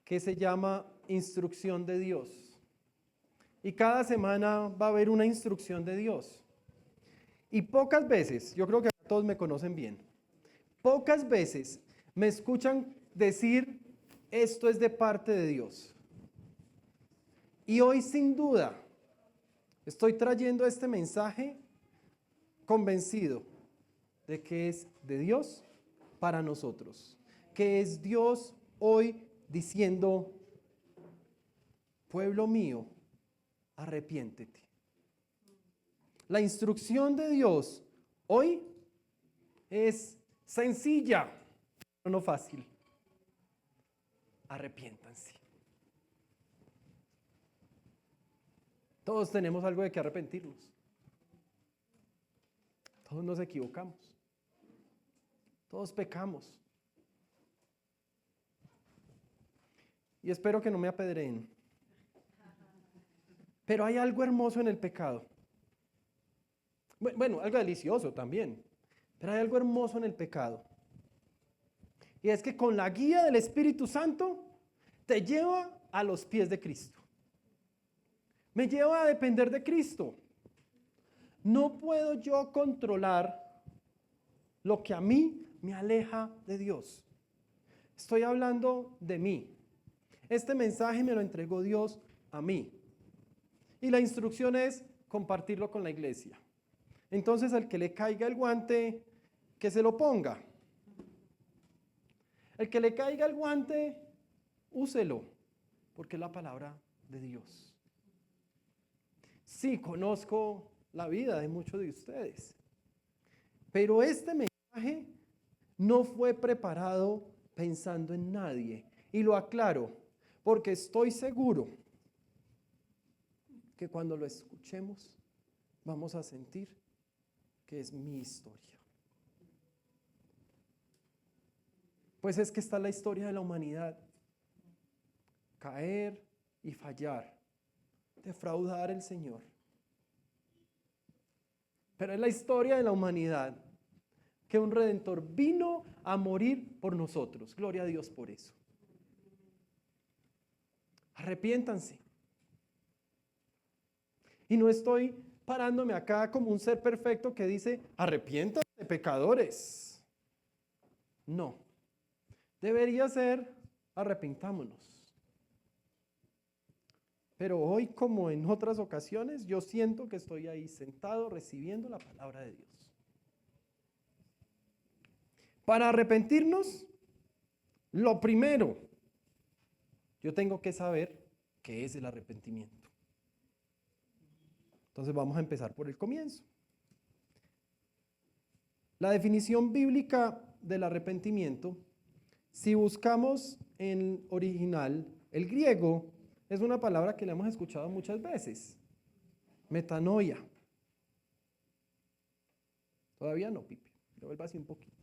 que se llama Instrucción de Dios. Y cada semana va a haber una instrucción de Dios. Y pocas veces, yo creo que todos me conocen bien, pocas veces me escuchan decir, esto es de parte de Dios. Y hoy sin duda estoy trayendo este mensaje convencido de que es de Dios para nosotros. Que es Dios hoy diciendo, pueblo mío, arrepiéntete. La instrucción de Dios hoy es sencilla, pero no fácil. Arrepiéntanse. Todos tenemos algo de que arrepentirnos. Todos nos equivocamos. Todos pecamos. Y espero que no me apedreen. Pero hay algo hermoso en el pecado. Bueno, algo delicioso también. Pero hay algo hermoso en el pecado. Y es que con la guía del Espíritu Santo te lleva a los pies de Cristo. Me lleva a depender de Cristo. No puedo yo controlar lo que a mí me aleja de Dios. Estoy hablando de mí. Este mensaje me lo entregó Dios a mí. Y la instrucción es compartirlo con la iglesia. Entonces, al que le caiga el guante, que se lo ponga. El que le caiga el guante, úselo, porque es la palabra de Dios. Sí, conozco la vida de muchos de ustedes, pero este mensaje no fue preparado pensando en nadie. Y lo aclaro, porque estoy seguro que cuando lo escuchemos, vamos a sentir que es mi historia. Pues es que está la historia de la humanidad. Caer y fallar, defraudar al Señor. Pero es la historia de la humanidad, que un Redentor vino a morir por nosotros. Gloria a Dios por eso. Arrepiéntanse. Y no estoy parándome acá como un ser perfecto que dice, arrepiéntanse, pecadores. No. Debería ser, arrepintámonos. Pero hoy, como en otras ocasiones, yo siento que estoy ahí sentado recibiendo la palabra de Dios. Para arrepentirnos, lo primero, yo tengo que saber qué es el arrepentimiento. Entonces vamos a empezar por el comienzo. La definición bíblica del arrepentimiento, si buscamos en original, el griego es una palabra que le hemos escuchado muchas veces. Metanoia. Todavía no, Pipe. Le vuelvo así un poquito.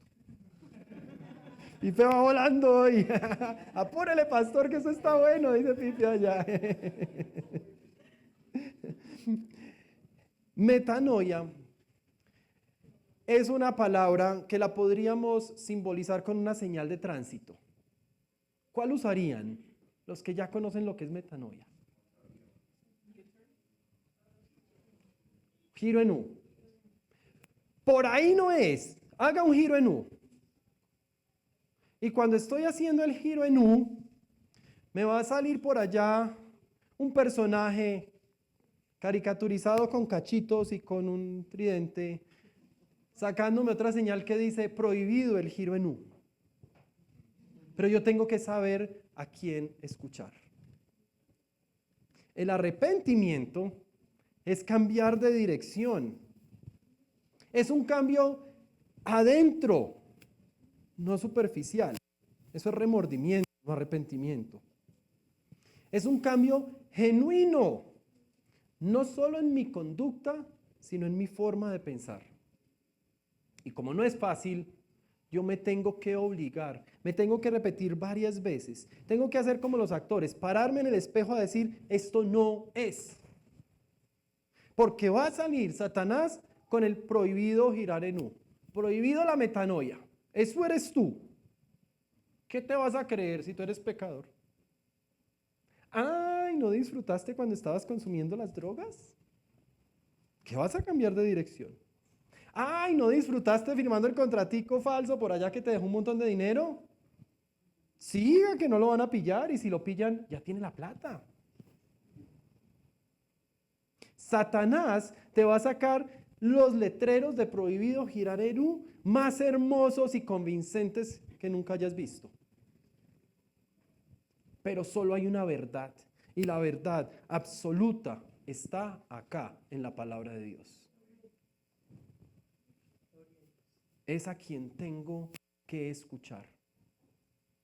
Pipe va volando hoy. Apúrele, pastor, que eso está bueno, dice Pipe allá. Metanoia es una palabra que la podríamos simbolizar con una señal de tránsito. ¿Cuál usarían los que ya conocen lo que es metanoia? Giro en U. Por ahí no es. Haga un giro en U. Y cuando estoy haciendo el giro en U, me va a salir por allá un personaje caricaturizado con cachitos y con un tridente, sacándome otra señal que dice prohibido el giro en U. Pero yo tengo que saber a quién escuchar. El arrepentimiento es cambiar de dirección. Es un cambio adentro, no superficial. Eso es remordimiento, no arrepentimiento. Es un cambio genuino, no solo en mi conducta, sino en mi forma de pensar. Y como no es fácil, yo me tengo que obligar, me tengo que repetir varias veces. Tengo que hacer como los actores, pararme en el espejo a decir, esto no es. Porque va a salir Satanás con el prohibido girar en U. Prohibido la metanoia. Eso eres tú. ¿Qué te vas a creer si tú eres pecador? Ay, ¿no disfrutaste cuando estabas consumiendo las drogas? ¿Qué vas a cambiar de dirección? Ay, ¿no disfrutaste firmando el contratico falso por allá que te dejó un montón de dinero? Siga, que no lo van a pillar, y si lo pillan, ya tiene la plata. Satanás te va a sacar los letreros de prohibido girar en U más hermosos y convincentes que nunca hayas visto. Pero solo hay una verdad, y la verdad absoluta está acá en la palabra de Dios. Es a quien tengo que escuchar.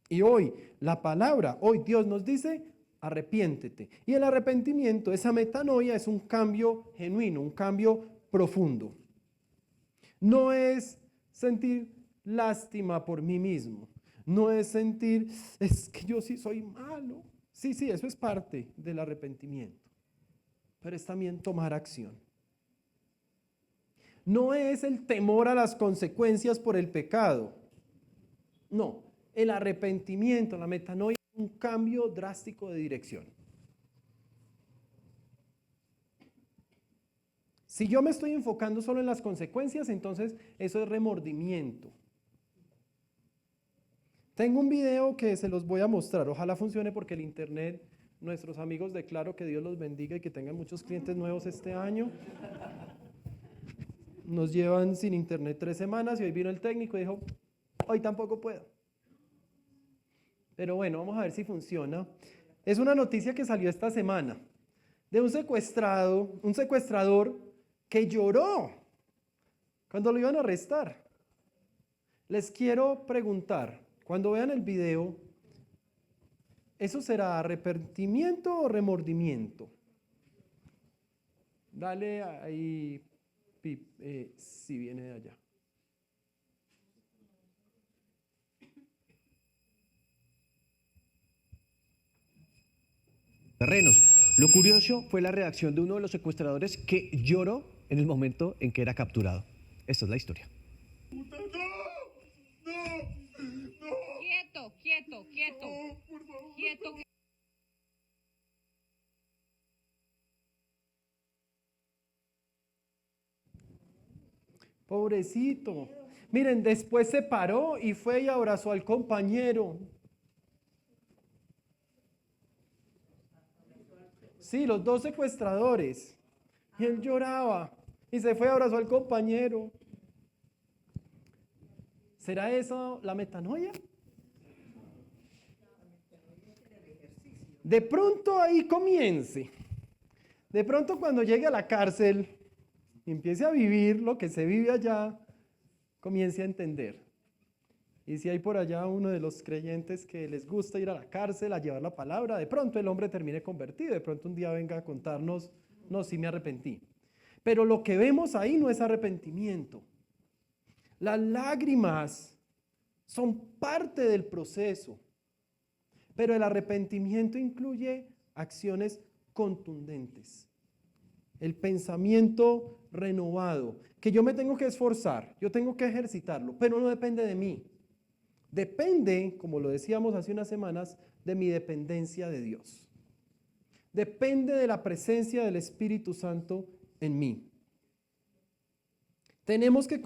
Y hoy, la palabra, hoy Dios nos dice, arrepiéntete. Y el arrepentimiento, esa metanoia, es un cambio genuino, un cambio profundo. No es sentir lástima por mí mismo. No es sentir, es que yo sí soy malo. Sí, eso es parte del arrepentimiento. Pero es también tomar acción. No es el temor a las consecuencias por el pecado. No, el arrepentimiento, la metanoia, es un cambio drástico de dirección. Si yo me estoy enfocando solo en las consecuencias, entonces eso es remordimiento. Tengo un video que se los voy a mostrar, ojalá funcione porque el internet, nuestros amigos de Claro, que Dios los bendiga y que tengan muchos clientes nuevos este año. Nos llevan sin internet 3 semanas y hoy vino el técnico y dijo, hoy tampoco puedo. Pero bueno, vamos a ver si funciona. Es una noticia que salió esta semana de un secuestrador que lloró cuando lo iban a arrestar. Les quiero preguntar, cuando vean el video, ¿eso será arrepentimiento o remordimiento? Dale ahí, si viene de allá. Terrenos. Lo curioso fue la reacción de uno de los secuestradores que lloró en el momento en que era capturado. Esta es la historia. Quieto. Pobrecito. Miren, después se paró y fue y abrazó al compañero. Sí, los 2 secuestradores. Y él lloraba y se fue y abrazó al compañero. ¿Será eso la metanoia? De pronto ahí comience. De pronto cuando llegue a la cárcel y empiece a vivir lo que se vive allá, comience a entender. Y si hay por allá uno de los creyentes que les gusta ir a la cárcel a llevar la palabra, de pronto el hombre termine convertido, de pronto un día venga a contarnos, no, sí me arrepentí. Pero lo que vemos ahí no es arrepentimiento. Las lágrimas son parte del proceso, pero el arrepentimiento incluye acciones contundentes. El pensamiento renovado, que yo me tengo que esforzar, yo tengo que ejercitarlo, pero no depende de mí. Depende, como lo decíamos hace unas semanas, de mi dependencia de Dios. Depende de la presencia del Espíritu Santo en mí. Tenemos que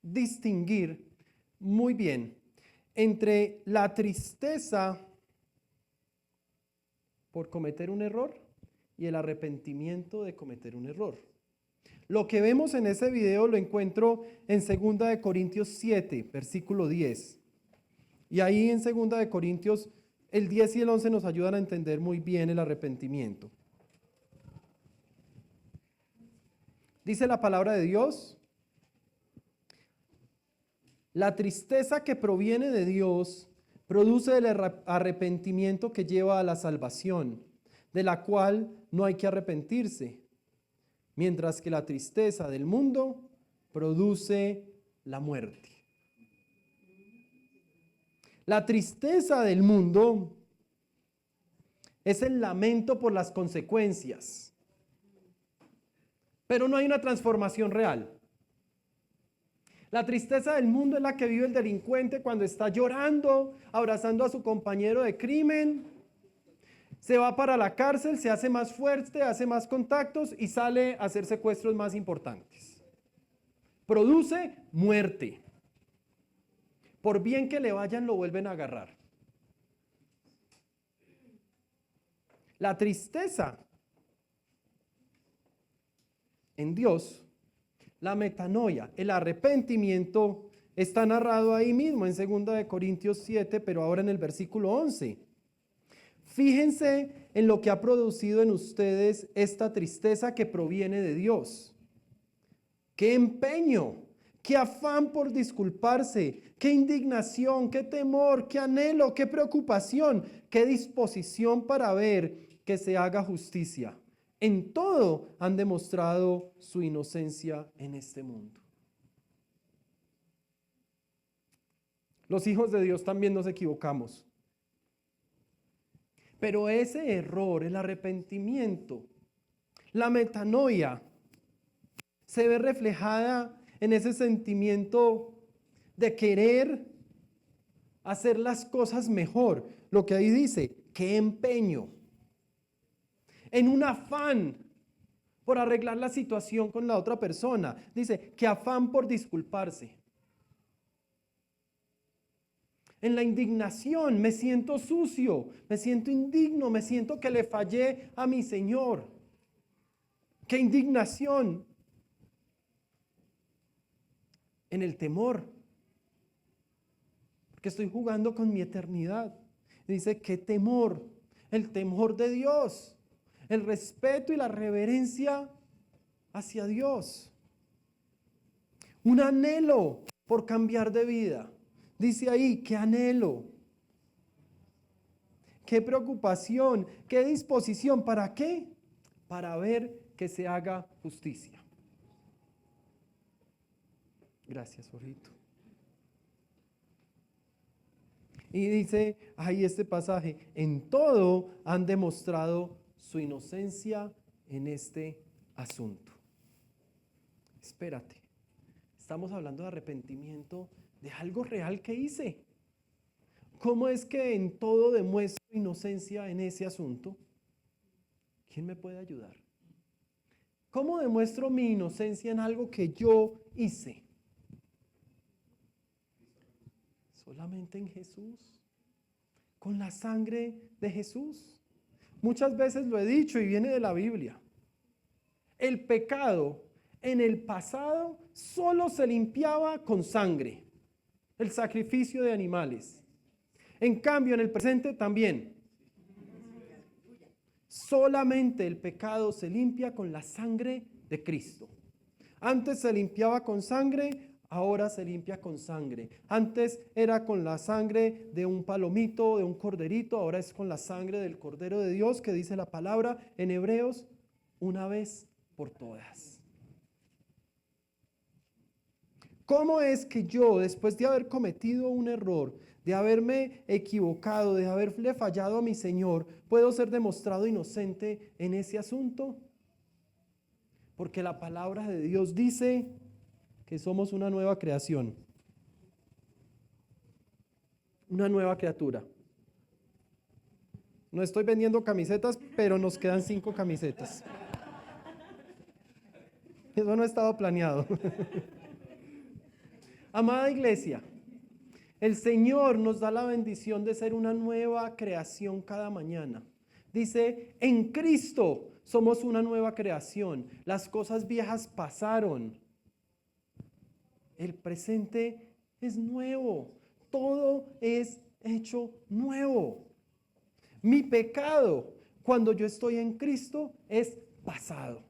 distinguir muy bien entre la tristeza por cometer un error y el arrepentimiento de cometer un error. Lo que vemos en ese video lo encuentro en 2 Corintios 7, versículo 10. Y ahí en 2 Corintios, el 10 y el 11 nos ayudan a entender muy bien el arrepentimiento. Dice la palabra de Dios: la tristeza que proviene de Dios produce el arrepentimiento que lleva a la salvación, de la cual no hay que arrepentirse, mientras que la tristeza del mundo produce la muerte. La tristeza del mundo es el lamento por las consecuencias, pero no hay una transformación real. La tristeza del mundo es la que vive el delincuente cuando está llorando, abrazando a su compañero de crimen, Se va para la cárcel, se hace más fuerte, hace más contactos y sale a hacer secuestros más importantes. Produce muerte. Por bien que le vayan, lo vuelven a agarrar. La tristeza en Dios, la metanoia, el arrepentimiento, está narrado ahí mismo en 2 Corintios 7, pero ahora en el versículo 11. Fíjense en lo que ha producido en ustedes esta tristeza que proviene de Dios. ¡Qué empeño! ¡Qué afán por disculparse! ¡Qué indignación! ¡Qué temor! ¡Qué anhelo! ¡Qué preocupación! ¡Qué disposición para ver que se haga justicia! En todo han demostrado su inocencia en este mundo. Los hijos de Dios también nos equivocamos. Pero ese error, el arrepentimiento, la metanoia, se ve reflejada en ese sentimiento de querer hacer las cosas mejor. Lo que ahí dice, qué empeño. En un afán por arreglar la situación con la otra persona. Dice, qué afán por disculparse. En la indignación me siento sucio, me siento indigno, me siento que le fallé a mi Señor. ¡Qué indignación! En el temor, porque estoy jugando con mi eternidad. Dice, qué temor, el temor de Dios, el respeto y la reverencia hacia Dios. Un anhelo por cambiar de vida. Dice ahí, qué anhelo, qué preocupación, qué disposición. ¿Para qué? Para ver que se haga justicia. Gracias, Jorgito. Y dice ahí este pasaje, en todo han demostrado su inocencia en este asunto. Espérate, estamos hablando de arrepentimiento de algo real que hice. ¿Cómo es que en todo demuestro inocencia en ese asunto? ¿Quién me puede ayudar? ¿Cómo demuestro mi inocencia en algo que yo hice? Solamente en Jesús, con la sangre de Jesús. Muchas veces lo he dicho y viene de la Biblia. El pecado en el pasado solo se limpiaba con sangre, el sacrificio de animales. En cambio, en el presente también. Solamente el pecado se limpia con la sangre de Cristo. Antes se limpiaba con sangre, ahora se limpia con sangre. Antes era con la sangre de un palomito, de un corderito, ahora es con la sangre del Cordero de Dios, que dice la palabra en Hebreos, una vez por todas. ¿Cómo es que yo, después de haber cometido un error, de haberme equivocado, de haberle fallado a mi Señor, puedo ser demostrado inocente en ese asunto? Porque la palabra de Dios dice que somos una nueva creación, una nueva criatura. No estoy vendiendo camisetas, pero nos quedan 5 camisetas. Eso no estaba planeado. Amada iglesia, el Señor nos da la bendición de ser una nueva creación cada mañana. Dice, en Cristo somos una nueva creación. Las cosas viejas pasaron. El presente es nuevo. Todo es hecho nuevo. Mi pecado, cuando yo estoy en Cristo, es pasado.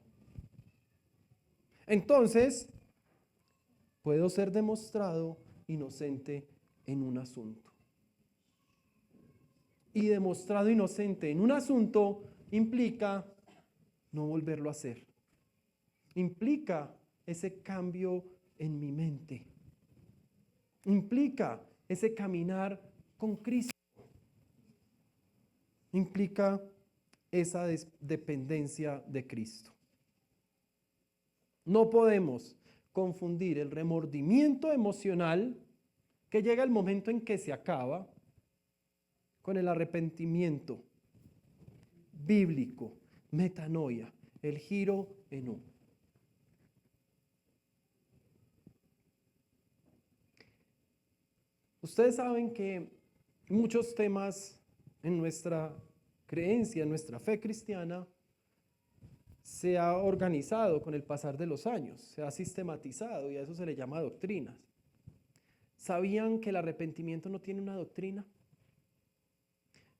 Entonces, puedo ser demostrado inocente en un asunto. Y demostrado inocente en un asunto implica no volverlo a hacer. Implica ese cambio en mi mente. Implica ese caminar con Cristo. Implica esa dependencia de Cristo. No podemos confundir el remordimiento emocional que llega el momento en que se acaba con el arrepentimiento bíblico, metanoia, el giro en U. Ustedes saben que muchos temas en nuestra creencia, en nuestra fe cristiana, se ha organizado con el pasar de los años, se ha sistematizado y a eso se le llama doctrinas. ¿Sabían que el arrepentimiento no tiene una doctrina?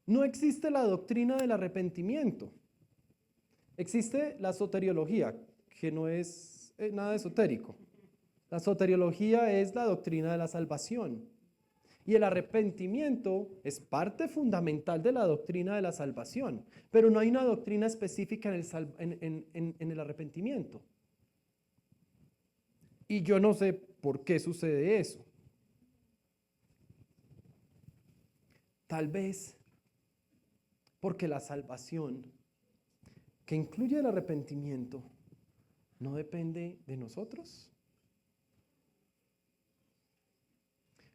No existe la doctrina del arrepentimiento. Existe la soteriología, que no es nada esotérico. La soteriología es la doctrina de la salvación. Y el arrepentimiento es parte fundamental de la doctrina de la salvación, pero no hay una doctrina específica en el arrepentimiento. Y yo no sé por qué sucede eso. Tal vez porque la salvación, que incluye el arrepentimiento, no depende de nosotros.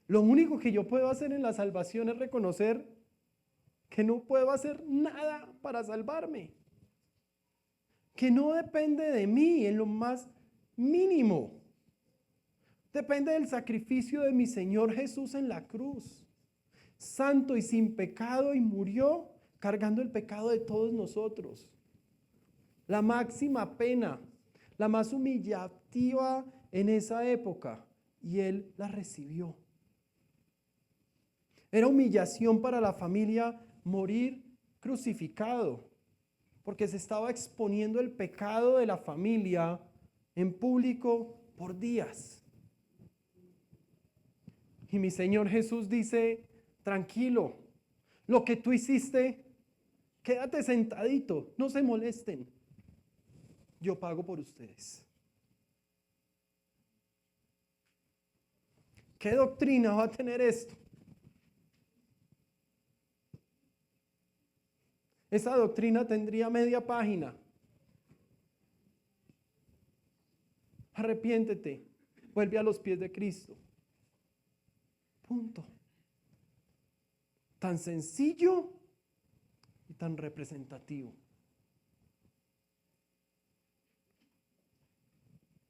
Lo único que yo puedo hacer en la salvación es reconocer que no puedo hacer nada para salvarme. Que no depende de mí en lo más mínimo. Depende del sacrificio de mi Señor Jesús en la cruz. Santo y sin pecado, y murió cargando el pecado de todos nosotros. La máxima pena, la más humillativa en esa época, y Él la recibió. Era humillación para la familia morir crucificado, porque se estaba exponiendo el pecado de la familia en público por días. Y mi Señor Jesús dice, tranquilo, lo que tú hiciste, quédate sentadito, no se molesten, yo pago por ustedes. ¿Qué doctrina va a tener esto? Esa doctrina tendría media página. Arrepiéntete, vuelve a los pies de Cristo. Punto. Tan sencillo y tan representativo.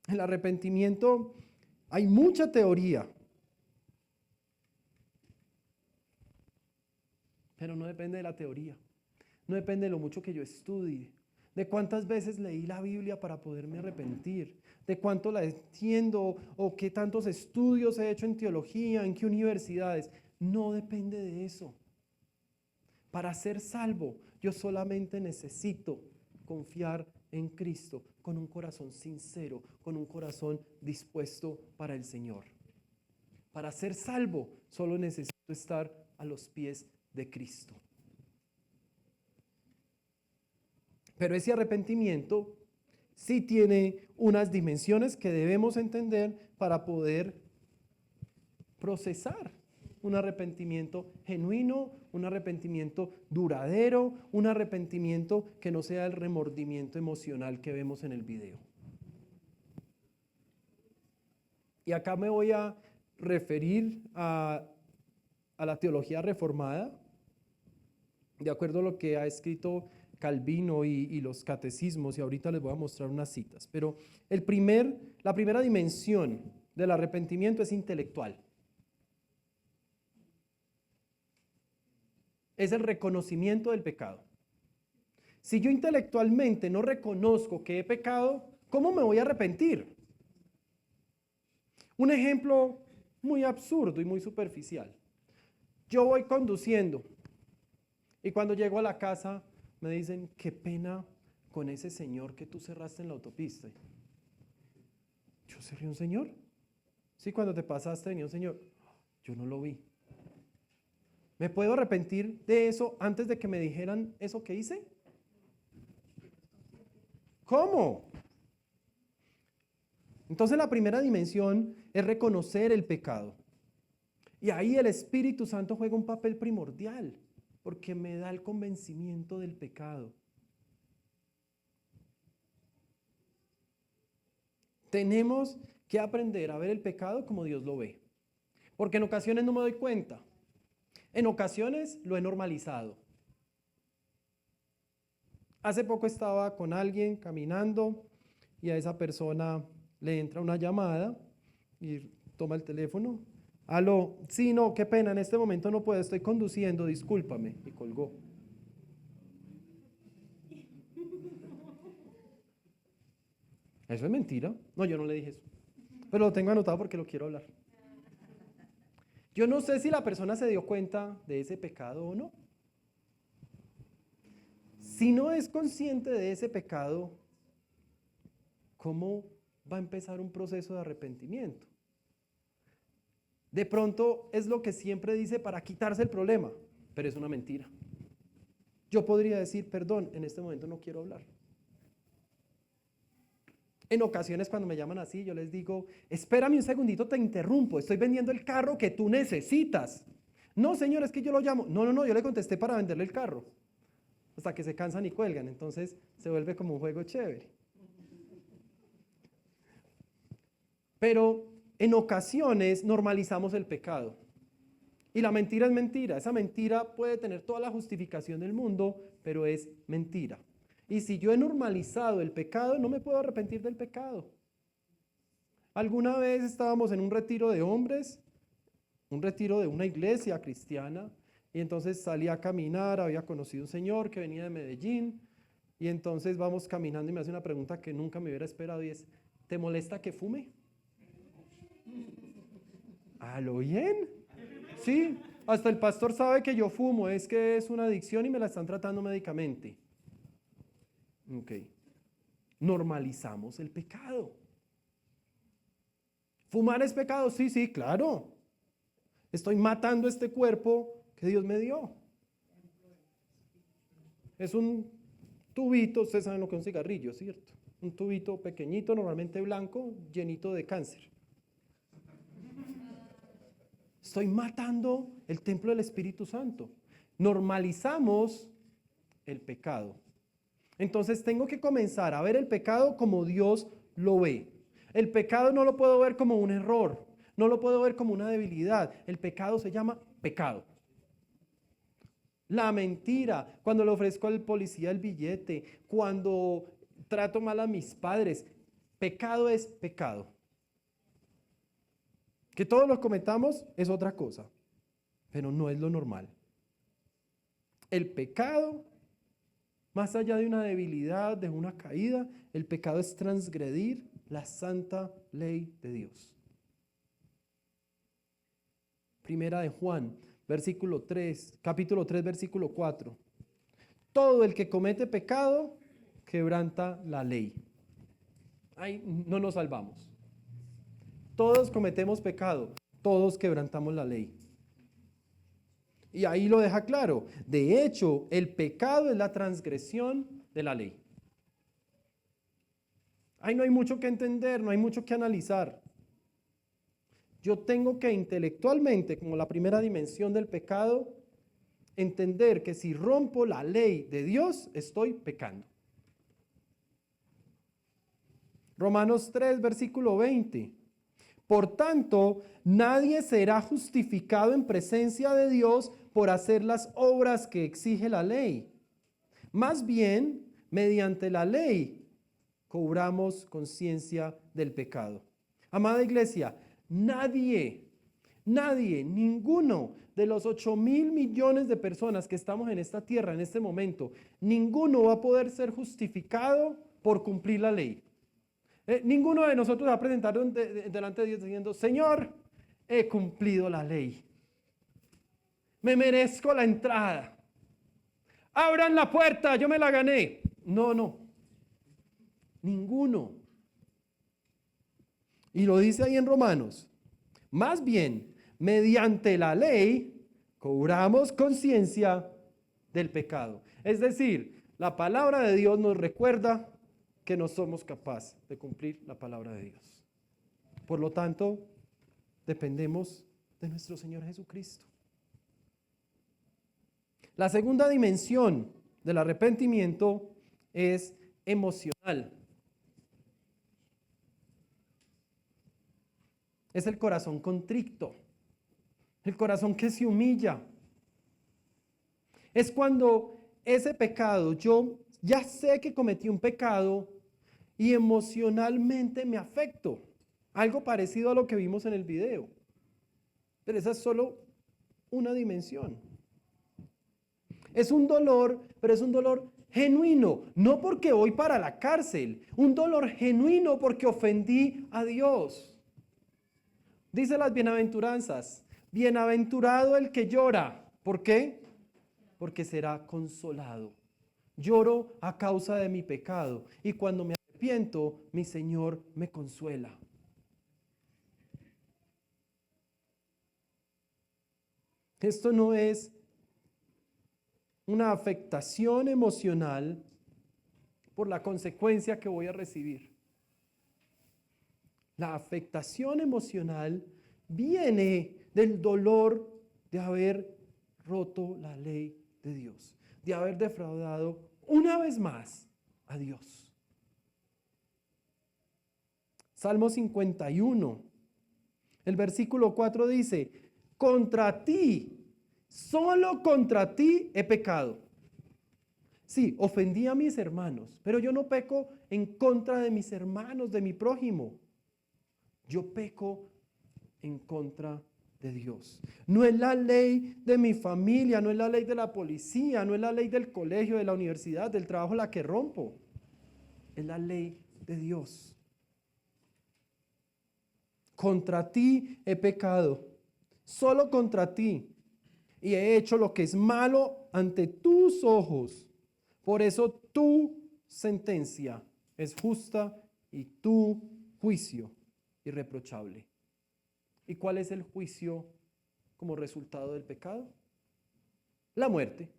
El arrepentimiento, hay mucha teoría, pero no depende de la teoría. No depende de lo mucho que yo estudie, de cuántas veces leí la Biblia para poderme arrepentir, de cuánto la entiendo o qué tantos estudios he hecho en teología, en qué universidades. No depende de eso. Para ser salvo, yo solamente necesito confiar en Cristo con un corazón sincero, con un corazón dispuesto para el Señor. Para ser salvo, solo necesito estar a los pies de Cristo. Pero ese arrepentimiento sí tiene unas dimensiones que debemos entender para poder procesar un arrepentimiento genuino, un arrepentimiento duradero, un arrepentimiento que no sea el remordimiento emocional que vemos en el video. Y acá me voy a referir a la teología reformada, de acuerdo a lo que ha escrito Calvino y los catecismos, y ahorita les voy a mostrar unas citas. Pero la primera dimensión del arrepentimiento es intelectual. Es el reconocimiento del pecado. Si yo intelectualmente no reconozco que he pecado, ¿cómo me voy a arrepentir? Un ejemplo muy absurdo y muy superficial. Yo voy conduciendo y cuando llego a la casa me dicen, qué pena con ese señor que tú cerraste en la autopista. ¿Yo cerré un señor? Sí, cuando te pasaste venía un señor. Yo no lo vi. ¿Me puedo arrepentir de eso antes de que me dijeran eso que hice? ¿Cómo? Entonces la primera dimensión es reconocer el pecado. Y ahí el Espíritu Santo juega un papel primordial, porque me da el convencimiento del pecado. Tenemos que aprender a ver el pecado como Dios lo ve, porque en ocasiones no me doy cuenta. En ocasiones lo he normalizado. Hace poco estaba con alguien caminando y a esa persona le entra una llamada y toma el teléfono. Aló, sí, no, qué pena, en este momento no puedo, estoy conduciendo, discúlpame. Y colgó. ¿Eso es mentira? No, yo no le dije eso. Pero lo tengo anotado porque lo quiero hablar. Yo no sé si la persona se dio cuenta de ese pecado o no. Si no es consciente de ese pecado, ¿cómo va a empezar un proceso de arrepentimiento? De pronto es lo que siempre dice para quitarse el problema, pero es una mentira. Yo podría decir, perdón, en este momento no quiero hablar. En ocasiones cuando me llaman así, yo les digo, espérame un segundito, te interrumpo, estoy vendiendo el carro que tú necesitas. No, señor, es que yo lo llamo. No, yo le contesté para venderle el carro. Hasta que se cansan y cuelgan, entonces se vuelve como un juego chévere. Pero en ocasiones normalizamos el pecado. Y la mentira es mentira. Esa mentira puede tener toda la justificación del mundo, pero es mentira. Y si yo he normalizado el pecado, no me puedo arrepentir del pecado. Alguna vez estábamos en un retiro de hombres, un retiro de una iglesia cristiana, y entonces salí a caminar, había conocido un señor que venía de Medellín, y entonces vamos caminando y me hace una pregunta que nunca me hubiera esperado y es, ¿te molesta que fume? ¿A lo bien? Sí, hasta el pastor sabe que yo fumo, es que es una adicción y me la están tratando médicamente. Ok. Normalizamos el pecado. ¿Fumar es pecado? Sí, claro. Estoy matando este cuerpo que Dios me dio. Es un tubito, ustedes saben lo que es un cigarrillo, ¿cierto? Un tubito pequeñito, normalmente blanco, llenito de cáncer. Estoy matando el templo del Espíritu Santo. Normalizamos el pecado. Entonces tengo que comenzar a ver el pecado como Dios lo ve. El pecado no lo puedo ver como un error, no lo puedo ver como una debilidad. El pecado se llama pecado. La mentira, cuando le ofrezco al policía el billete, cuando trato mal a mis padres, pecado es pecado. Que todos lo cometamos es otra cosa, pero no es lo normal. El pecado, más allá de una debilidad, de una caída, el pecado es transgredir la santa ley de Dios. Primera de Juan, versículo 3, capítulo 3, versículo 4. Todo el que comete pecado quebranta la ley. Ahí no nos salvamos. Todos cometemos pecado, todos quebrantamos la ley. Y ahí lo deja claro. De hecho, el pecado es la transgresión de la ley. Ahí no hay mucho que entender, no hay mucho que analizar. Yo tengo que intelectualmente, como la primera dimensión del pecado, entender que si rompo la ley de Dios, estoy pecando. Romanos 3, versículo 20. Por tanto, nadie será justificado en presencia de Dios por hacer las obras que exige la ley. Más bien, mediante la ley, cobramos conciencia del pecado. Amada iglesia, nadie, ninguno de los 8.000 millones de personas que estamos en esta tierra en este momento, ninguno va a poder ser justificado por cumplir la ley. Ninguno de nosotros va a presentar delante de Dios diciendo, Señor, he cumplido la ley. Me merezco la entrada. Abran la puerta, yo me la gané. No. Ninguno. Y lo dice ahí en Romanos. Más bien, mediante la ley, cobramos conciencia del pecado. Es decir, la palabra de Dios nos recuerda que no somos capaces de cumplir la palabra de Dios. Por lo tanto, dependemos de nuestro Señor Jesucristo. La segunda dimensión del arrepentimiento es emocional. Es el corazón contrito, el corazón que se humilla. Es cuando ese pecado yo ya sé que cometí un pecado y emocionalmente me afecto. Algo parecido a lo que vimos en el video. Pero esa es solo una dimensión. Es un dolor, pero es un dolor genuino, no porque voy para la cárcel, un dolor genuino porque ofendí a Dios. Dice las bienaventuranzas, bienaventurado el que llora. ¿Por qué? Porque será consolado. Lloro a causa de mi pecado y cuando me arrepiento, mi Señor me consuela. Esto no es una afectación emocional por la consecuencia que voy a recibir. La afectación emocional viene del dolor de haber roto la ley de Dios, de haber defraudado una vez más a Dios. Salmo 51, el versículo 4 dice, contra ti, solo contra ti he pecado. Sí, ofendí a mis hermanos, pero yo no peco en contra de mis hermanos, de mi prójimo. Yo peco en contra de Dios. No es la ley de mi familia, no es la ley de la policía, no es la ley del colegio, de la universidad, del trabajo la que rompo. Es la ley de Dios. Contra ti he pecado, solo contra ti, y he hecho lo que es malo ante tus ojos. Por eso tu sentencia es justa y tu juicio irreprochable. ¿Y cuál es el juicio como resultado del pecado? La muerte.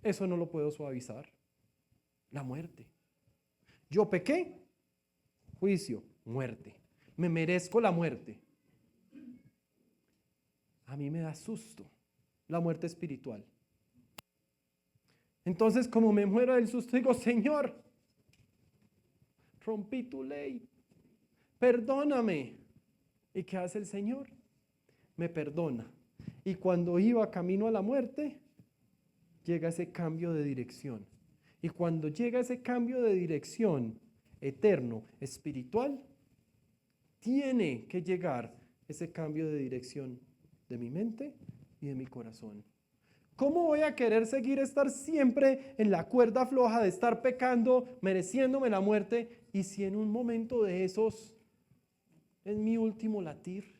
Eso no lo puedo suavizar. La muerte. Yo pequé, juicio, muerte. Me merezco la muerte. A mí me da susto la muerte espiritual. Entonces, como me muero del susto, digo, Señor, rompí tu ley, perdóname. ¿Y qué hace el Señor? Me perdona. Y cuando iba camino a la muerte, llega ese cambio de dirección. Y cuando llega ese cambio de dirección eterno, espiritual, tiene que llegar ese cambio de dirección de mi mente y de mi corazón. ¿Cómo voy a querer estar siempre en la cuerda floja de estar pecando, mereciéndome la muerte? Y si en un momento de esos es mi último latir.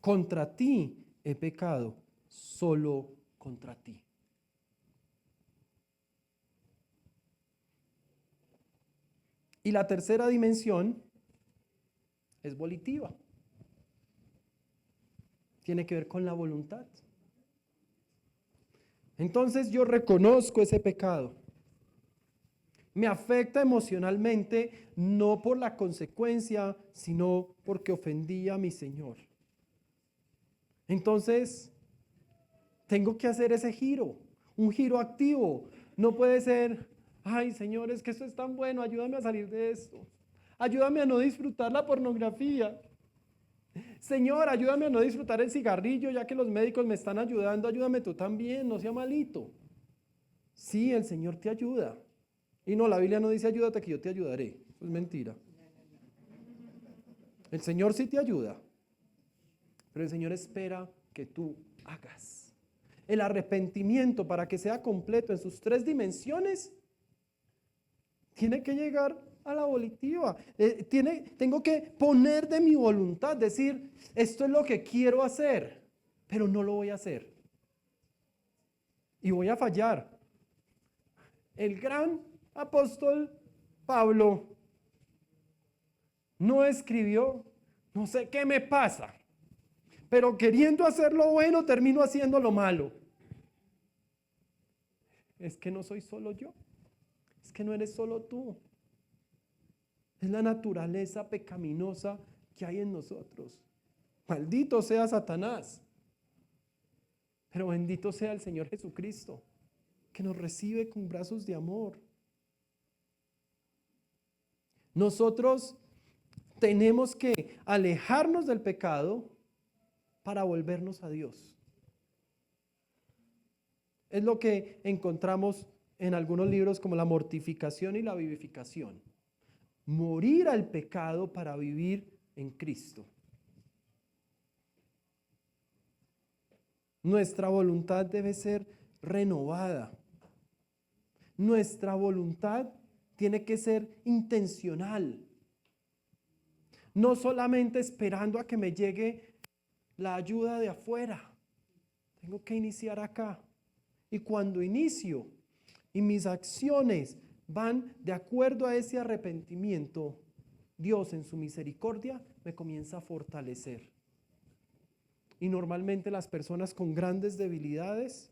Contra ti he pecado, solo contra ti. Y la tercera dimensión es volitiva. Tiene que ver con la voluntad. Entonces yo reconozco ese pecado. Me afecta emocionalmente, no por la consecuencia, sino porque ofendí a mi Señor. Entonces, tengo que hacer ese giro, un giro activo. No puede ser, ay Señor, es que esto es tan bueno, ayúdame a salir de esto. Ayúdame a no disfrutar la pornografía. Señor, ayúdame a no disfrutar el cigarrillo, ya que los médicos me están ayudando, ayúdame tú también, no sea malito. Sí, el Señor te ayuda. Y no, la Biblia no dice ayúdate que yo te ayudaré. Eso es mentira. El Señor sí te ayuda, pero el Señor espera que tú hagas. El arrepentimiento, para que sea completo en sus tres dimensiones, tiene que llegar a la volitiva. Tengo que poner de mi voluntad, decir, esto es lo que quiero hacer, pero no lo voy a hacer. Y voy a fallar. El gran apóstol Pablo no escribió, no sé qué me pasa, pero queriendo hacer lo bueno, termino haciendo lo malo. Es que no soy solo yo, es que no eres solo tú. Es la naturaleza pecaminosa que hay en nosotros. Maldito sea Satanás, pero bendito sea el Señor Jesucristo, que nos recibe con brazos de amor. Nosotros tenemos que alejarnos del pecado para volvernos a Dios. Es lo que encontramos en algunos libros como la mortificación y la vivificación. Morir al pecado para vivir en Cristo. Nuestra voluntad debe ser renovada. Nuestra voluntad tiene que ser intencional. No solamente esperando a que me llegue la ayuda de afuera. Tengo que iniciar acá. Y cuando inicio y mis acciones van de acuerdo a ese arrepentimiento, Dios en su misericordia me comienza a fortalecer. Y normalmente las personas con grandes debilidades,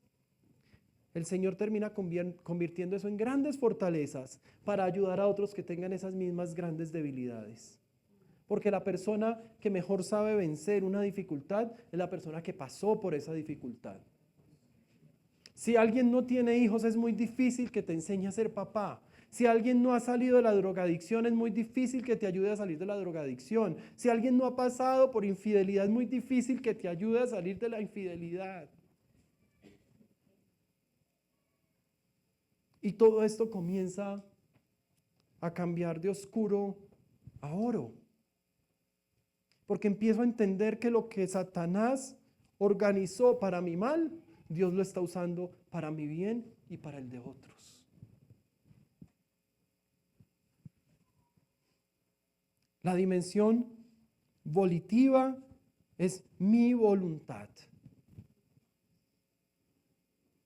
el Señor termina convirtiendo eso en grandes fortalezas para ayudar a otros que tengan esas mismas grandes debilidades. Porque la persona que mejor sabe vencer una dificultad es la persona que pasó por esa dificultad. Si alguien no tiene hijos, es muy difícil que te enseñe a ser papá. Si alguien no ha salido de la drogadicción, es muy difícil que te ayude a salir de la drogadicción. Si alguien no ha pasado por infidelidad, es muy difícil que te ayude a salir de la infidelidad. Y todo esto comienza a cambiar de oscuro a oro. Porque empiezo a entender que lo que Satanás organizó para mi mal, Dios lo está usando para mi bien y para el de otros. La dimensión volitiva es mi voluntad.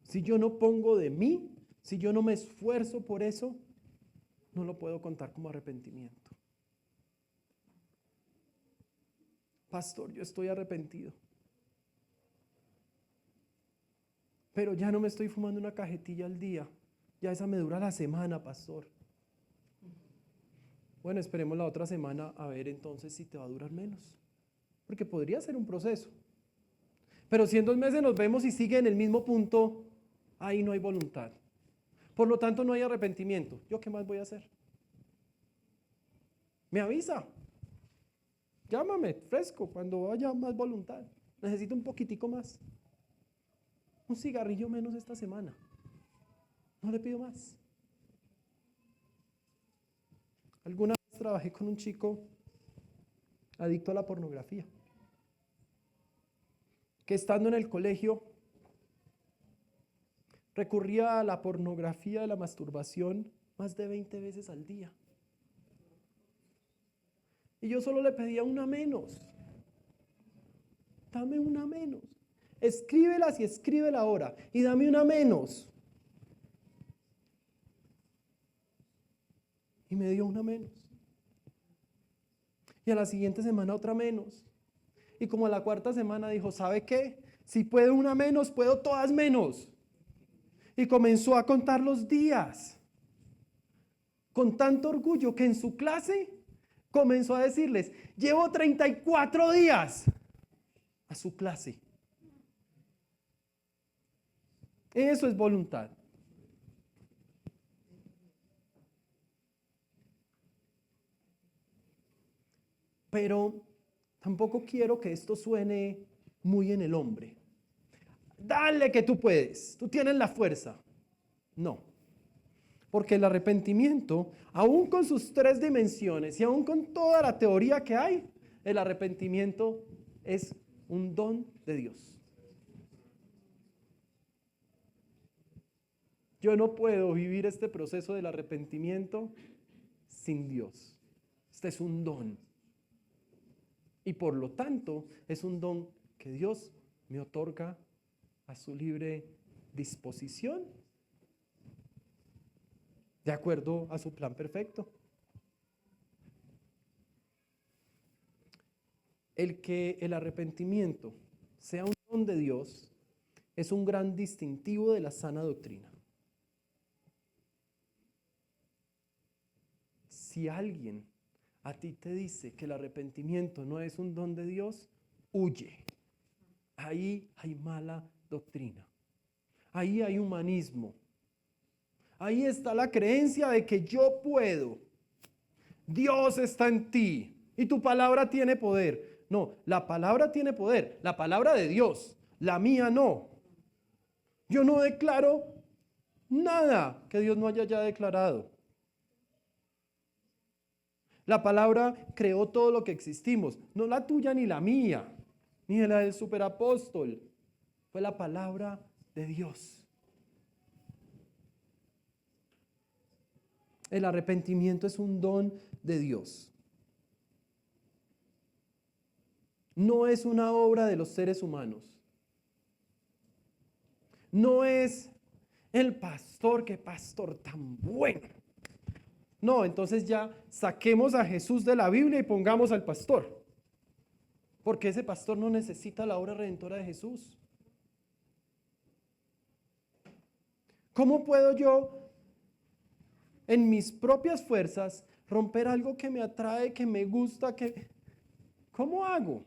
Si yo no pongo de mí, si yo no me esfuerzo por eso, no lo puedo contar como arrepentimiento. Pastor, yo estoy arrepentido. Pero ya no me estoy fumando una cajetilla al día. Ya esa me dura la semana, pastor. Bueno, esperemos la otra semana a ver entonces si te va a durar menos. Porque podría ser un proceso. Pero si en 2 meses nos vemos y sigue en el mismo punto, ahí no hay voluntad. Por lo tanto, no hay arrepentimiento. ¿Yo qué más voy a hacer? Me avisa. Llámame, fresco, cuando haya más voluntad. Necesito un poquitico más. Un cigarrillo menos esta semana. No le pido más. Alguna vez trabajé con un chico adicto a la pornografía, que estando en el colegio recurría a la pornografía de la masturbación más de 20 veces al día. Y yo solo le pedía una menos. Dame una menos. Escríbelas y escríbela ahora. Y dame una menos. Y me dio una menos. Y a la siguiente semana otra menos. Y como a la 4ª semana dijo, ¿sabe qué? Si puedo una menos, puedo todas menos. Y comenzó a contar los días. Con tanto orgullo que en su clase comenzó a decirles, llevo 34 días a su clase. Eso es voluntad. Pero tampoco quiero que esto suene muy en el hombre. Dale que tú puedes, tú tienes la fuerza. No, porque el arrepentimiento, aún con sus 3 dimensiones y aún con toda la teoría que hay, el arrepentimiento es un don de Dios. Yo no puedo vivir este proceso del arrepentimiento sin Dios. Este es un don. Y por lo tanto, es un don que Dios me otorga a su libre disposición, de acuerdo a su plan perfecto. El que el arrepentimiento sea un don de Dios es un gran distintivo de la sana doctrina. Si alguien a ti te dice que el arrepentimiento no es un don de Dios, huye. Ahí hay mala doctrina. Ahí hay humanismo. Ahí está la creencia de que yo puedo. Dios está en ti y tu palabra tiene poder. No, la palabra tiene poder, la palabra de Dios, la mía no. Yo no declaro nada que Dios no haya ya declarado. La palabra creó todo lo que existimos, no la tuya ni la mía, ni la del superapóstol. Fue la palabra de Dios. El arrepentimiento es un don de Dios. No es una obra de los seres humanos. No es el pastor, qué pastor tan bueno. No, entonces ya saquemos a Jesús de la Biblia y pongamos al pastor. Porque ese pastor no necesita la obra redentora de Jesús. ¿Cómo puedo yo, en mis propias fuerzas, romper algo que me atrae, que me gusta, ¿cómo hago?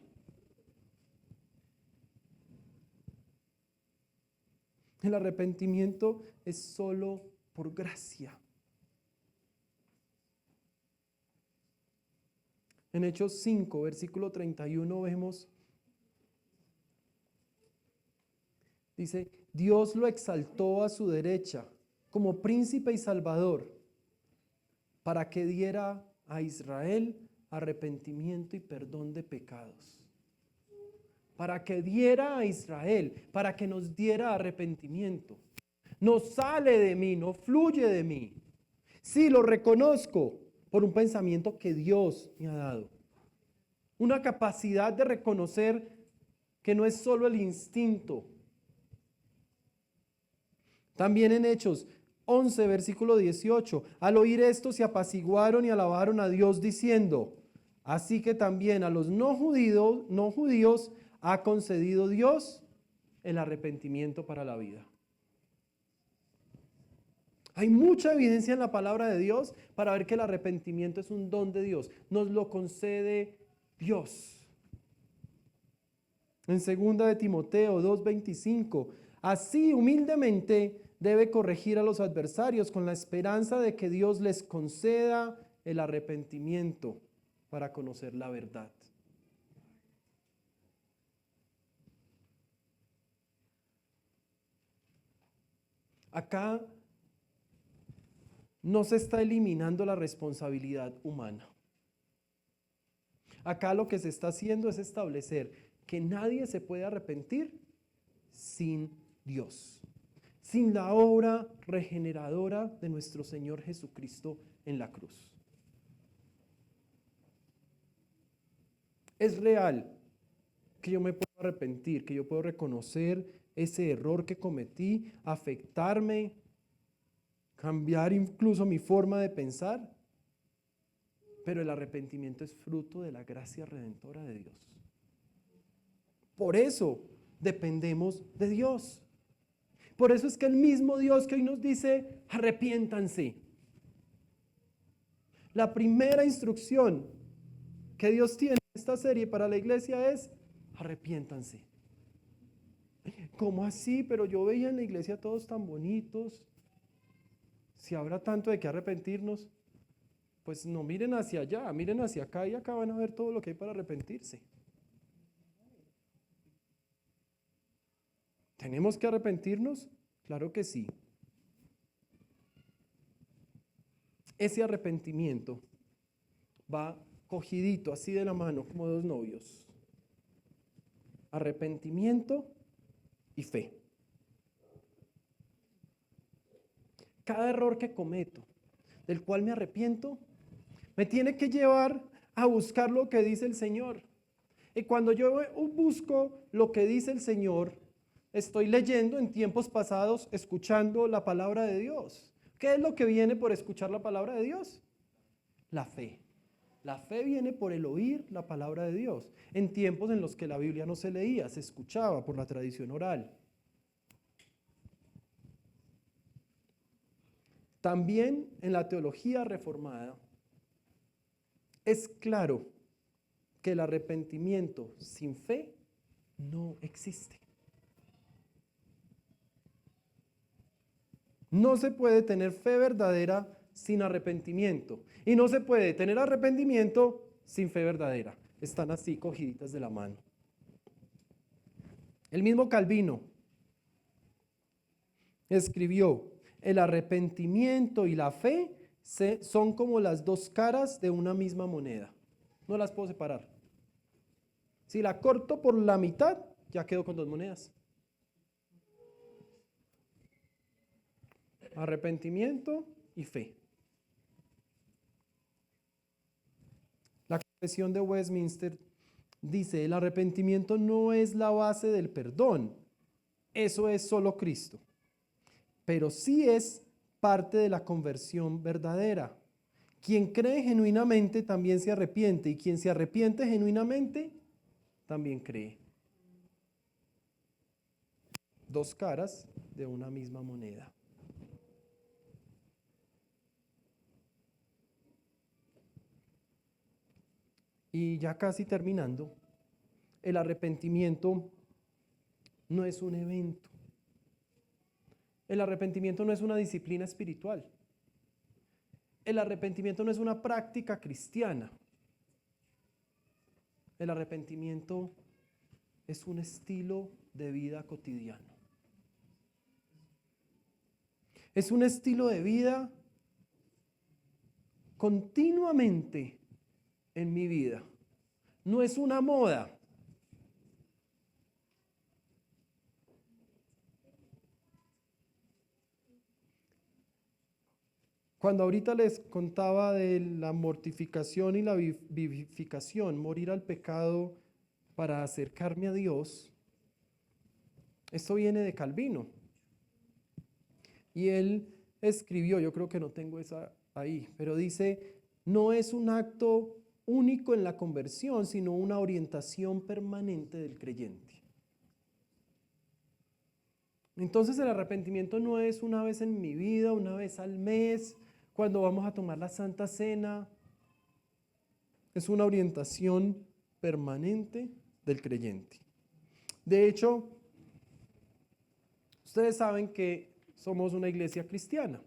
El arrepentimiento es solo por gracia. En Hechos 5, versículo 31 vemos, dice, Dios lo exaltó a su derecha como príncipe y salvador para que diera a Israel arrepentimiento y perdón de pecados. Para que diera a Israel, para que nos diera arrepentimiento. No sale de mí, no fluye de mí. Sí, lo reconozco por un pensamiento que Dios me ha dado. Una capacidad de reconocer que no es solo el instinto. También en Hechos 11, versículo 18, al oír esto se apaciguaron y alabaron a Dios diciendo, así que también a los no judíos ha concedido Dios el arrepentimiento para la vida. Hay mucha evidencia en la palabra de Dios para ver que el arrepentimiento es un don de Dios. Nos lo concede Dios. En 2 de Timoteo 2:25, así humildemente debe corregir a los adversarios con la esperanza de que Dios les conceda el arrepentimiento para conocer la verdad. Acá no se está eliminando la responsabilidad humana. Acá lo que se está haciendo es establecer que nadie se puede arrepentir sin Dios, sin la obra regeneradora de nuestro Señor Jesucristo en la cruz. Es real que yo me puedo arrepentir, que yo puedo reconocer ese error que cometí, afectarme, cambiar incluso mi forma de pensar, pero el arrepentimiento es fruto de la gracia redentora de Dios. Por eso dependemos de Dios. Por eso es que el mismo Dios que hoy nos dice, arrepiéntanse. La primera instrucción que Dios tiene en esta serie para la iglesia es, arrepiéntanse. ¿Cómo así? Pero yo veía en la iglesia todos tan bonitos. Si habrá tanto de qué arrepentirnos, pues no miren hacia allá, miren hacia acá y acá van a ver todo lo que hay para arrepentirse. ¿Tenemos que arrepentirnos? Claro que sí. Ese arrepentimiento va cogidito así de la mano como dos novios. Arrepentimiento y fe. Cada error que cometo, del cual me arrepiento, me tiene que llevar a buscar lo que dice el Señor. Y cuando yo busco lo que dice el Señor, estoy leyendo en tiempos pasados, escuchando la palabra de Dios. ¿Qué es lo que viene por escuchar la palabra de Dios? La fe. La fe viene por el oír la palabra de Dios. En tiempos en los que la Biblia no se leía, se escuchaba por la tradición oral. También en la teología reformada es claro que el arrepentimiento sin fe no existe. No se puede tener fe verdadera sin arrepentimiento. Y no se puede tener arrepentimiento sin fe verdadera. Están así cogiditas de la mano. El mismo Calvino escribió, el arrepentimiento y la fe son como las dos caras de una misma moneda. No las puedo separar. Si la corto por la mitad, ya quedo con dos monedas. Arrepentimiento y fe. La Confesión de Westminster dice, el arrepentimiento no es la base del perdón, eso es solo Cristo, pero sí es parte de la conversión verdadera. Quien cree genuinamente también se arrepiente, y quien se arrepiente genuinamente también cree. Dos caras de una misma moneda. Y ya casi terminando, el arrepentimiento no es un evento. El arrepentimiento no es una disciplina espiritual. El arrepentimiento no es una práctica cristiana. El arrepentimiento es un estilo de vida cotidiano. Es un estilo de vida continuamente en mi vida. No es una moda. Cuando ahorita les contaba de la mortificación y la vivificación, morir al pecado para acercarme a Dios, esto viene de Calvino. Y él escribió, yo creo que no tengo esa ahí, pero dice, no es un acto único en la conversión, sino una orientación permanente del creyente. Entonces el arrepentimiento no es una vez en mi vida, una vez al mes, cuando vamos a tomar la Santa Cena. Es una orientación permanente del creyente. De hecho, ustedes saben que somos una iglesia cristiana,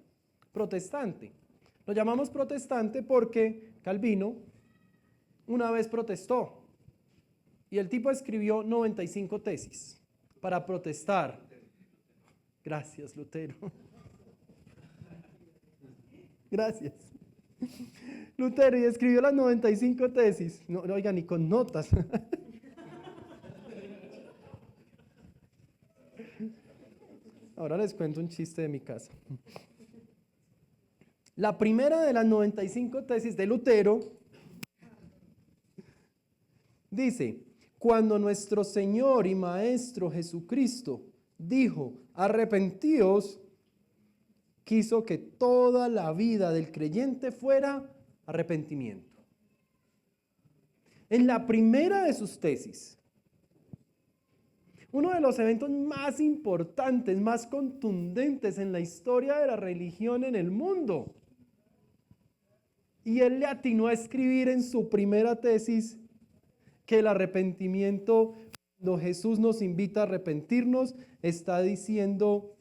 protestante. Lo llamamos protestante porque Calvino una vez protestó y el tipo escribió 95 tesis para protestar. Gracias, Lutero. Gracias. Lutero, y escribió las 95 tesis. No, oiga, ni con notas. Ahora les cuento un chiste de mi casa. La primera de las 95 tesis de Lutero dice, cuando nuestro Señor y Maestro Jesucristo dijo, arrepentíos, quiso que toda la vida del creyente fuera arrepentimiento. En la primera de sus tesis, uno de los eventos más importantes, más contundentes en la historia de la religión en el mundo. Y él le atinó a escribir en su primera tesis que el arrepentimiento, cuando Jesús nos invita a arrepentirnos, está diciendo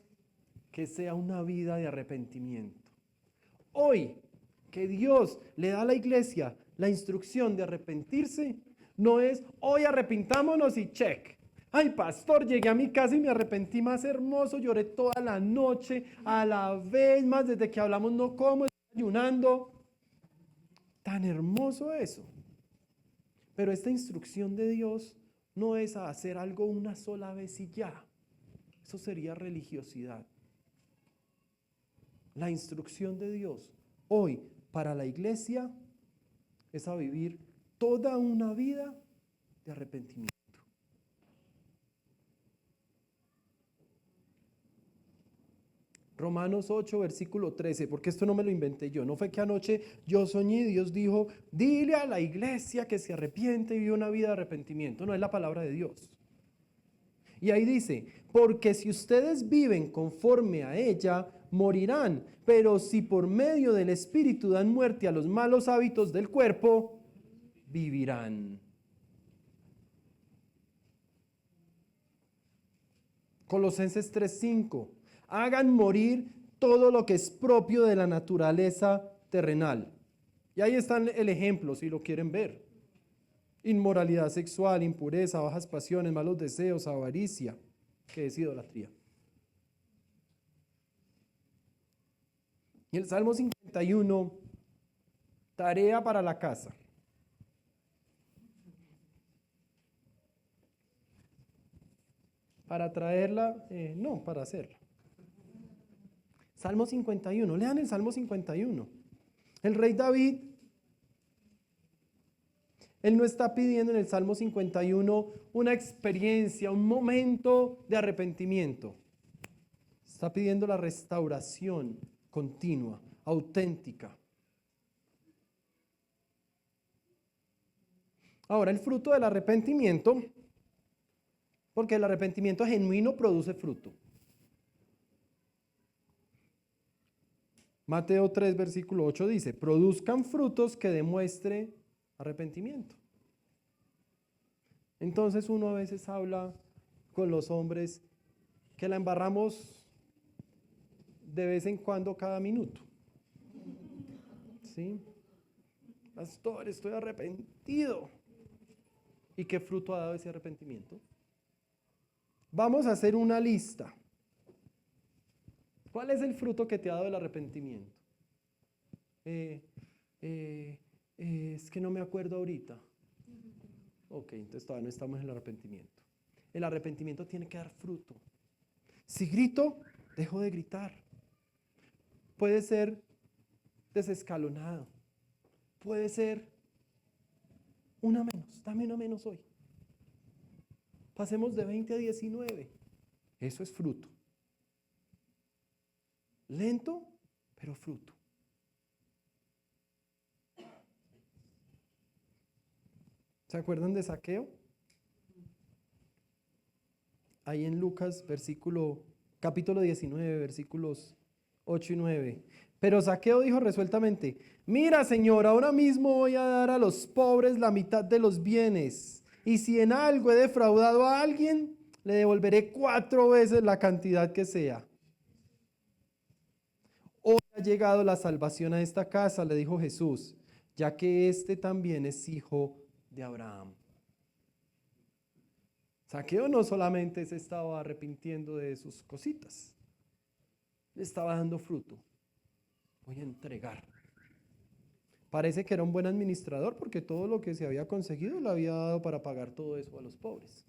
que sea una vida de arrepentimiento. Hoy, que Dios le da a la iglesia la instrucción de arrepentirse, no es hoy arrepintámonos y check. Ay, pastor, llegué a mi casa y me arrepentí más hermoso, lloré toda la noche, a la vez, más desde que hablamos no como, estoy ayunando. Tan hermoso eso. Pero esta instrucción de Dios no es a hacer algo una sola vez y ya. Eso sería religiosidad. La instrucción de Dios hoy para la iglesia es a vivir toda una vida de arrepentimiento. Romanos 8, versículo 13, porque esto no me lo inventé yo. No fue que anoche yo soñé y Dios dijo, dile a la iglesia que se arrepiente y vive una vida de arrepentimiento. No, es la palabra de Dios. Y ahí dice, porque si ustedes viven conforme a ella, morirán. Pero si por medio del Espíritu dan muerte a los malos hábitos del cuerpo, vivirán. Colosenses 3:5. Hagan morir todo lo que es propio de la naturaleza terrenal. Y ahí está el ejemplo, si lo quieren ver. Inmoralidad sexual, impureza, bajas pasiones, malos deseos, avaricia, que es idolatría. Y el Salmo 51, tarea para la casa. Para traerla, no, para hacerla. Salmo 51, lean el Salmo 51. El rey David, él no está pidiendo en el Salmo 51 una experiencia, un momento de arrepentimiento. Está pidiendo la restauración continua, auténtica. Ahora, el fruto del arrepentimiento, porque el arrepentimiento genuino produce fruto. Mateo 3, versículo 8 dice, produzcan frutos que demuestre arrepentimiento. Entonces uno a veces habla con los hombres que la embarramos de vez en cuando cada minuto. ¿Sí? Pastor, estoy arrepentido. ¿Y qué fruto ha dado ese arrepentimiento? Vamos a hacer una lista. ¿Cuál es el fruto que te ha dado el arrepentimiento? Es que no me acuerdo ahorita. Ok, entonces todavía no estamos en el arrepentimiento. El arrepentimiento tiene que dar fruto. Si grito, dejo de gritar. Puede ser desescalonado. Puede ser una menos. Dame una menos hoy. Pasemos de 20 a 19. Eso es fruto. Lento, pero fruto. ¿Se acuerdan de Zaqueo? Ahí en Lucas, capítulo 19, versículos 8 y 9. Pero Zaqueo dijo resueltamente, mira, Señor, ahora mismo voy a dar a los pobres la mitad de los bienes. Y si en algo he defraudado a alguien, le devolveré 4 veces la cantidad que sea. Hoy ha llegado la salvación a esta casa, le dijo Jesús, ya que este también es hijo de Abraham. Zaqueo no solamente se estaba arrepintiendo de sus cositas, le estaba dando fruto. Voy a entregar. Parece que era un buen administrador porque todo lo que se había conseguido lo había dado para pagar todo eso a los pobres.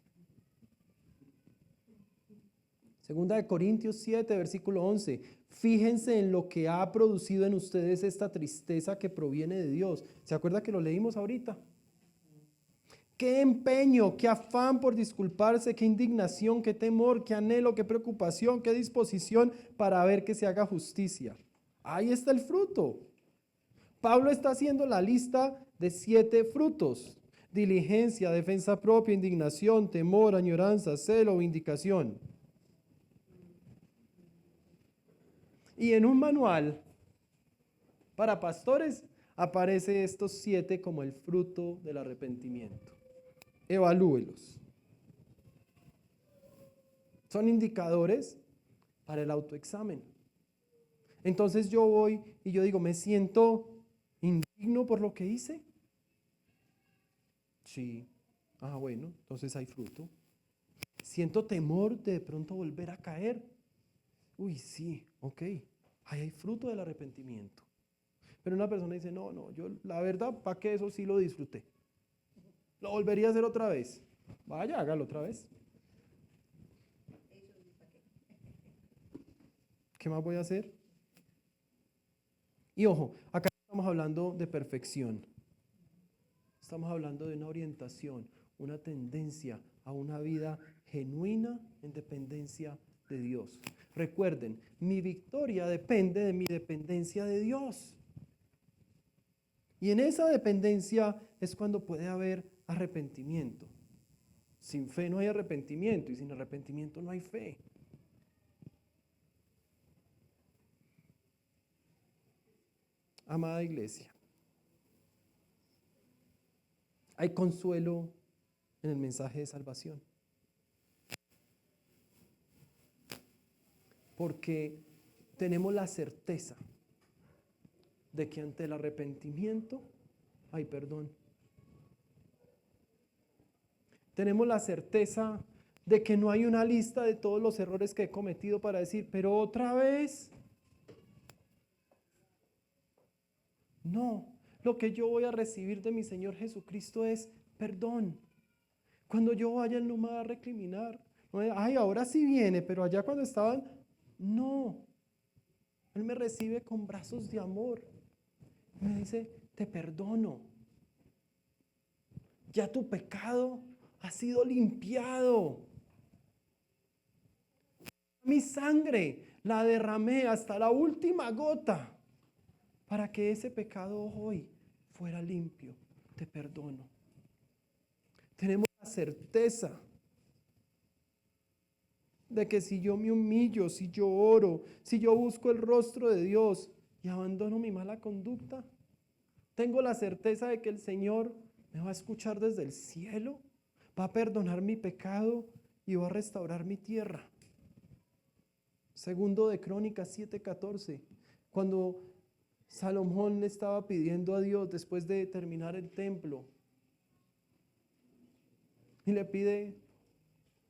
Segunda de Corintios 7, versículo 11. Fíjense en lo que ha producido en ustedes esta tristeza que proviene de Dios. ¿Se acuerda que lo leímos ahorita? Qué empeño, qué afán por disculparse, qué indignación, qué temor, qué anhelo, qué preocupación, qué disposición para ver que se haga justicia. Ahí está el fruto. Pablo está haciendo la lista de 7 frutos: diligencia, defensa propia, indignación, temor, añoranza, celo, vindicación. Y en un manual para pastores aparece estos 7 como el fruto del arrepentimiento. Evalúelos. Son indicadores para el autoexamen. Entonces yo voy y yo digo, ¿me siento indigno por lo que hice? Sí. Ah, bueno, entonces hay fruto. ¿Siento temor de pronto volver a caer? Uy, sí, ok. Ahí hay fruto del arrepentimiento. Pero una persona dice, no, yo la verdad, ¿para qué? Eso sí lo disfruté. ¿Lo volvería a hacer otra vez? Vaya, hágalo otra vez. ¿Qué más voy a hacer? Y ojo, acá estamos hablando de perfección. Estamos hablando de una orientación, una tendencia a una vida genuina en dependencia de Dios. Recuerden, mi victoria depende de mi dependencia de Dios. Y en esa dependencia es cuando puede haber arrepentimiento. Sin fe no hay arrepentimiento y sin arrepentimiento no hay fe. Amada iglesia, hay consuelo en el mensaje de salvación. Porque tenemos la certeza de que ante el arrepentimiento hay perdón. Tenemos la certeza de que no hay una lista de todos los errores que he cometido para decir, pero otra vez. No, lo que yo voy a recibir de mi Señor Jesucristo es perdón. Cuando yo vaya, Él no me va a recriminar. No, ay, ahora sí viene, pero allá cuando estaban, no. Él me recibe con brazos de amor. Me dice, te perdono. Ya tu pecado ha sido limpiado. Mi sangre la derramé hasta la última gota para que ese pecado hoy fuera limpio. Te perdono. Tenemos la certeza de que si yo me humillo, si yo oro, si yo busco el rostro de Dios y abandono mi mala conducta, tengo la certeza de que el Señor me va a escuchar desde el cielo, va a perdonar mi pecado y va a restaurar mi tierra. Segundo de Crónicas 7:14, cuando Salomón le estaba pidiendo a Dios después de terminar el templo y le pide,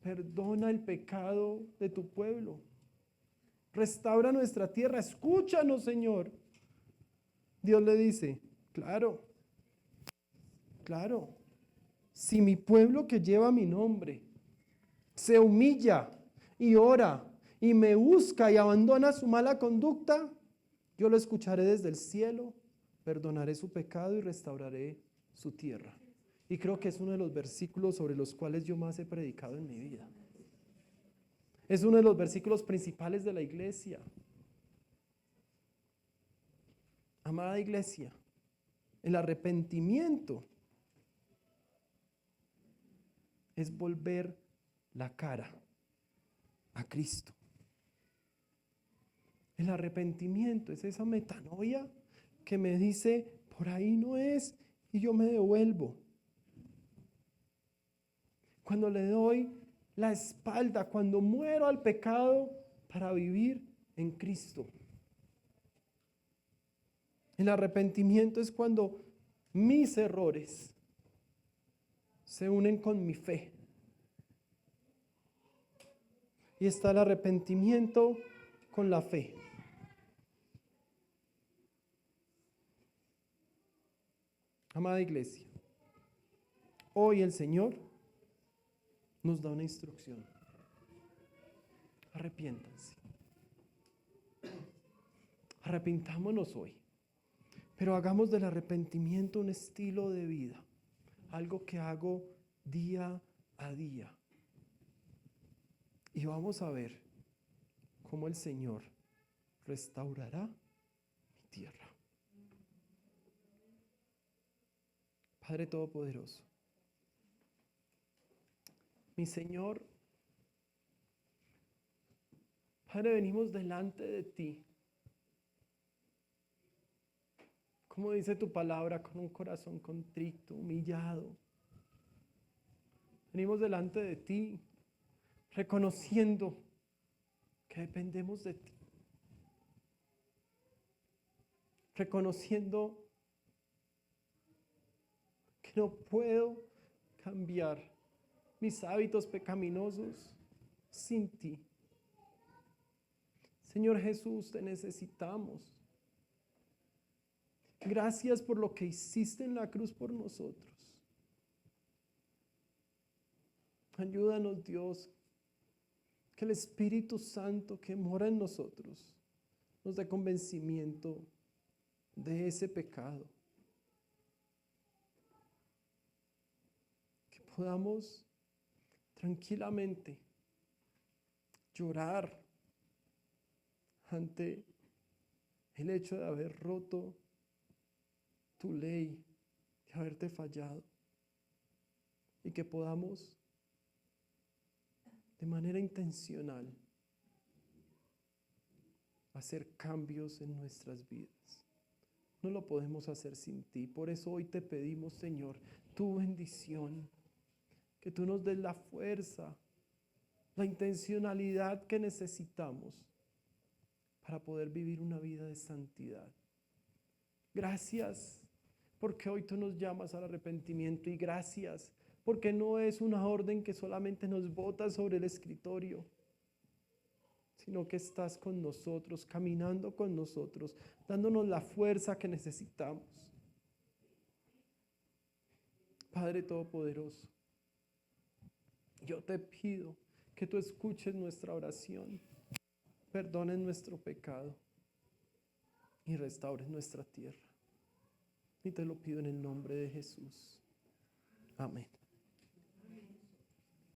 perdona el pecado de tu pueblo, restaura nuestra tierra, escúchanos, Señor. Dios le dice, claro, claro, si mi pueblo que lleva mi nombre se humilla y ora y me busca y abandona su mala conducta, yo lo escucharé desde el cielo, perdonaré su pecado y restauraré su tierra. Y creo que es uno de los versículos sobre los cuales yo más he predicado en mi vida. Es uno de los versículos principales de la iglesia. Amada iglesia, el arrepentimiento es volver la cara a Cristo. El arrepentimiento es esa metanoia que me dice, por ahí no es, y yo me devuelvo. Cuando le doy la espalda, cuando muero al pecado para vivir en Cristo. El arrepentimiento es cuando mis errores se unen con mi fe. Y está el arrepentimiento con la fe. Amada iglesia, hoy el Señor nos da una instrucción. Arrepiéntanse. Arrepintámonos hoy. Pero hagamos del arrepentimiento un estilo de vida. Algo que hago día a día. Y vamos a ver cómo el Señor restaurará mi tierra. Padre Todopoderoso, mi Señor, Padre, venimos delante de ti. Como dice tu palabra, con un corazón contrito, humillado. Venimos delante de ti, reconociendo que dependemos de ti. Reconociendo que no puedo cambiar mis hábitos pecaminosos sin ti. Señor Jesús, te necesitamos. Gracias por lo que hiciste en la cruz por nosotros. Ayúdanos, Dios, que el Espíritu Santo que mora en nosotros nos dé convencimiento de ese pecado. Que podamos tranquilamente llorar ante el hecho de haber roto tu ley, de haberte fallado, y que podamos de manera intencional hacer cambios en nuestras vidas. No lo podemos hacer sin ti. Por eso hoy te pedimos, Señor, tu bendición, que tú nos des la fuerza, la intencionalidad que necesitamos para poder vivir una vida de santidad. Gracias porque hoy tú nos llamas al arrepentimiento, y gracias porque no es una orden que solamente nos bota sobre el escritorio, sino que estás con nosotros, caminando con nosotros, dándonos la fuerza que necesitamos. Padre Todopoderoso, yo te pido que tú escuches nuestra oración, perdones nuestro pecado y restaures nuestra tierra. Y te lo pido en el nombre de Jesús. Amén.